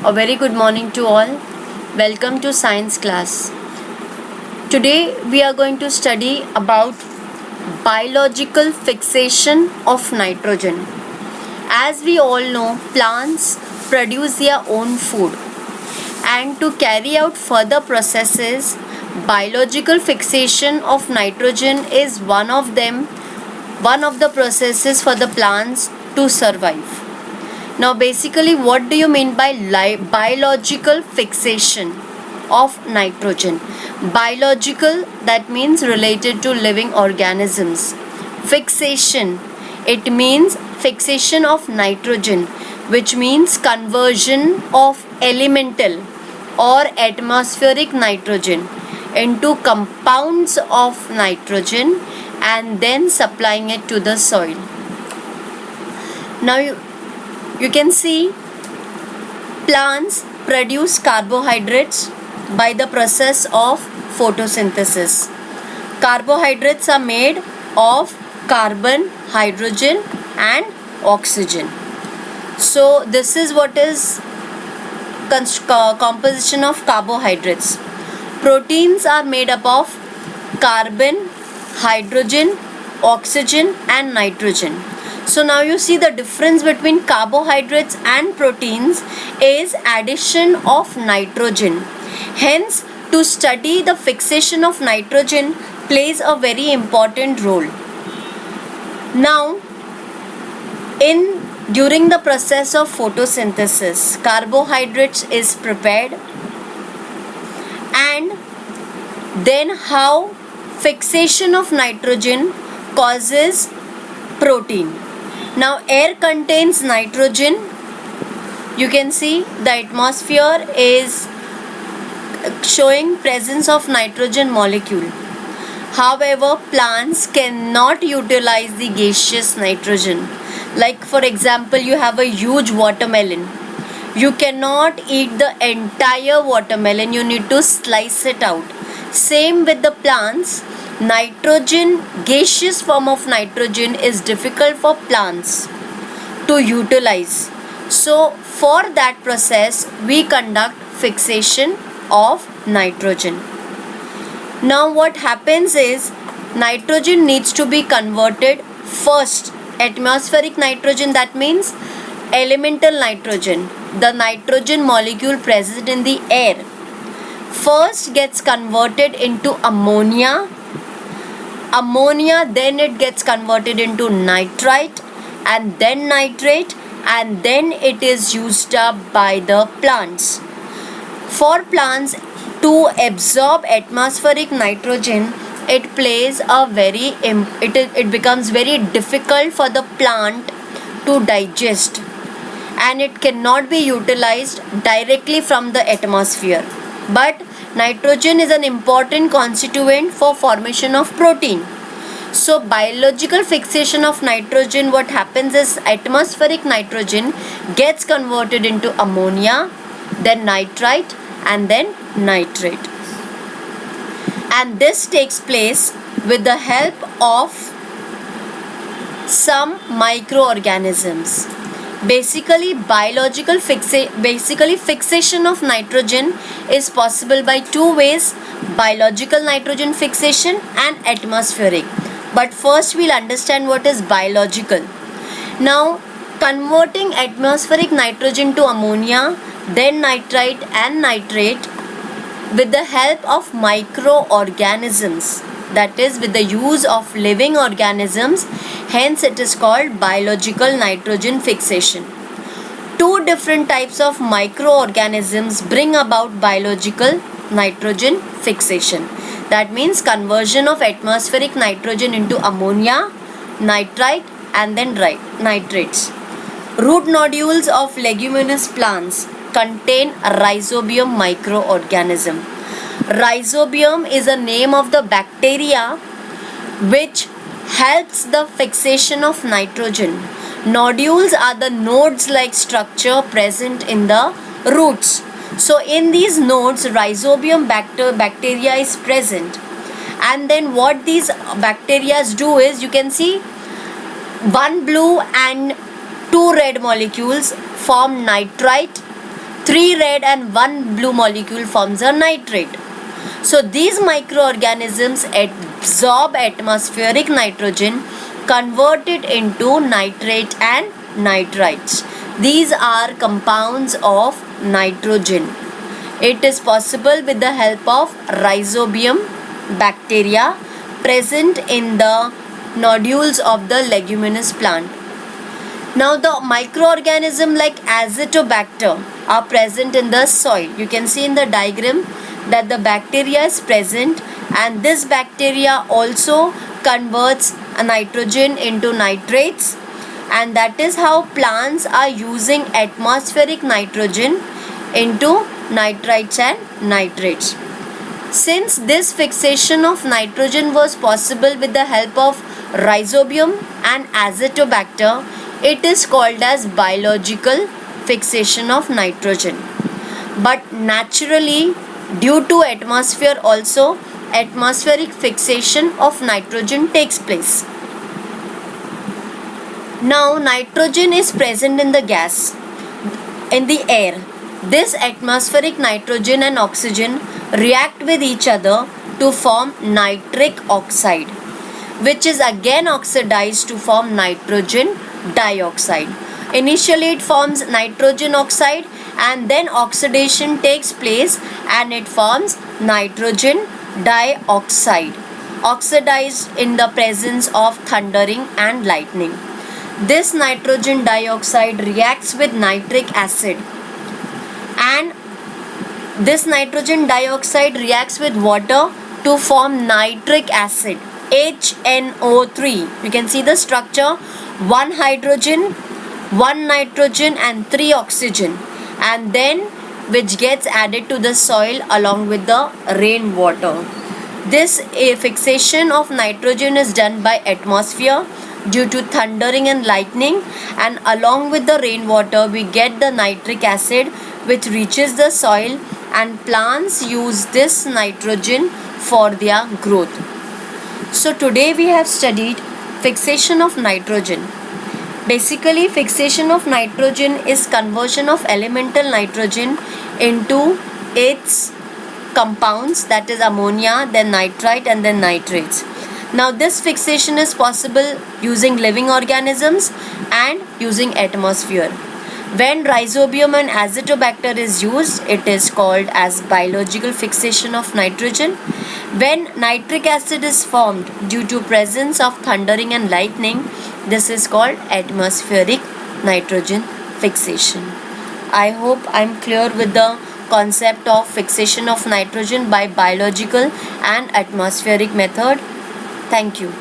A very good morning to all. Welcome to science class. Today we are going to study about biological fixation of nitrogen. As we all know, plants produce their own food, and to carry out further processes, biological fixation of nitrogen is one of the processes for the plants to survive. Now basically, what do you mean by biological fixation of nitrogen? Biological, that means related to living organisms. Fixation, it means fixation of nitrogen, which means conversion of elemental or atmospheric nitrogen into compounds of nitrogen and then supplying it to the soil. Now you can see plants produce carbohydrates by the process of photosynthesis. Carbohydrates are made of carbon, hydrogen and oxygen. So this is what is composition of carbohydrates. Proteins are made up of carbon, hydrogen, oxygen and nitrogen. So now you see the difference between carbohydrates and proteins is addition of nitrogen. Hence, to study the fixation of nitrogen plays a very important role. Now, during the process of photosynthesis, carbohydrates is prepared, and then how fixation of nitrogen causes protein. Now air contains nitrogen. You can see the atmosphere is showing presence of nitrogen molecule. However, plants cannot utilize the gaseous nitrogen. Like for example, you have a huge watermelon. You cannot eat the entire watermelon. You need to slice it out. Same with the plants. Nitrogen, gaseous form of nitrogen is difficult for plants to utilize. So for that process, we conduct fixation of nitrogen. Now what happens is, nitrogen needs to be converted first. Atmospheric nitrogen, that means elemental nitrogen, the nitrogen molecule present in the air, first gets converted into ammonia. Then it gets converted into nitrite and then nitrate, and then it is used up by the plants. For plants to absorb atmospheric nitrogen, it becomes very difficult for the plant to digest, and it cannot be utilized directly from the atmosphere. But nitrogen is an important constituent for formation of protein. So biological fixation of nitrogen, what happens is atmospheric nitrogen gets converted into ammonia, then nitrite and then nitrate. And this takes place with the help of some microorganisms. Basically, fixation of nitrogen is possible by two ways: biological nitrogen fixation and atmospheric. But first we'll understand what is biological. Now, converting atmospheric nitrogen to ammonia, then nitrite and nitrate with the help of microorganisms, that is with the use of living organisms, hence it is called biological nitrogen fixation. Two different types of microorganisms bring about biological nitrogen fixation. That means conversion of atmospheric nitrogen into ammonia, nitrite and then nitrates. Root nodules of leguminous plants contain rhizobium microorganism. Rhizobium is a name of the bacteria which helps the fixation of nitrogen. Nodules are the nodes-like structure present in the roots. So in these nodes, rhizobium bacteria is present. And then what these bacteria do is, you can see one blue and two red molecules form nitrite, 3 red and 1 blue molecule forms a nitrate. So these microorganisms absorb atmospheric nitrogen, convert it into nitrate and nitrites. These are compounds of nitrogen. It is possible with the help of rhizobium bacteria present in the nodules of the leguminous plant. Now the microorganism like Azotobacter are present in the soil. You can see in the diagram that the bacteria is present, and this bacteria also converts a nitrogen into nitrates, and that is how plants are using atmospheric nitrogen into nitrites and nitrates. Since this fixation of nitrogen was possible with the help of rhizobium and Azotobacter, it is called as biological fixation of nitrogen. But naturally, due to atmosphere also, atmospheric fixation of nitrogen takes place. Now nitrogen is present in the gas, in the air. This atmospheric nitrogen and oxygen react with each other to form nitric oxide, which is again oxidized to form nitrogen dioxide. Initially it forms nitrogen oxide, and then oxidation takes place and it forms nitrogen dioxide, oxidized in the presence of thundering and lightning. This nitrogen dioxide reacts with nitric acid, and this nitrogen dioxide reacts with water to form nitric acid, HNO3. You can see the structure: 1 hydrogen, 1 nitrogen and 3 oxygen, and then which gets added to the soil along with the rainwater. This fixation of nitrogen is done by atmosphere due to thundering and lightning, and along with the rainwater we get the nitric acid which reaches the soil, and plants use this nitrogen for their growth. So today we have studied fixation of nitrogen. Basically, fixation of nitrogen is conversion of elemental nitrogen into its compounds, that is ammonia, then nitrite and then nitrates. Now this fixation is possible using living organisms and using atmosphere. When rhizobium and Azotobacter is used, it is called as biological fixation of nitrogen. When nitric acid is formed due to presence of thundering and lightning, this is called atmospheric nitrogen fixation. I hope I am clear with the concept of fixation of nitrogen by biological and atmospheric method. Thank you.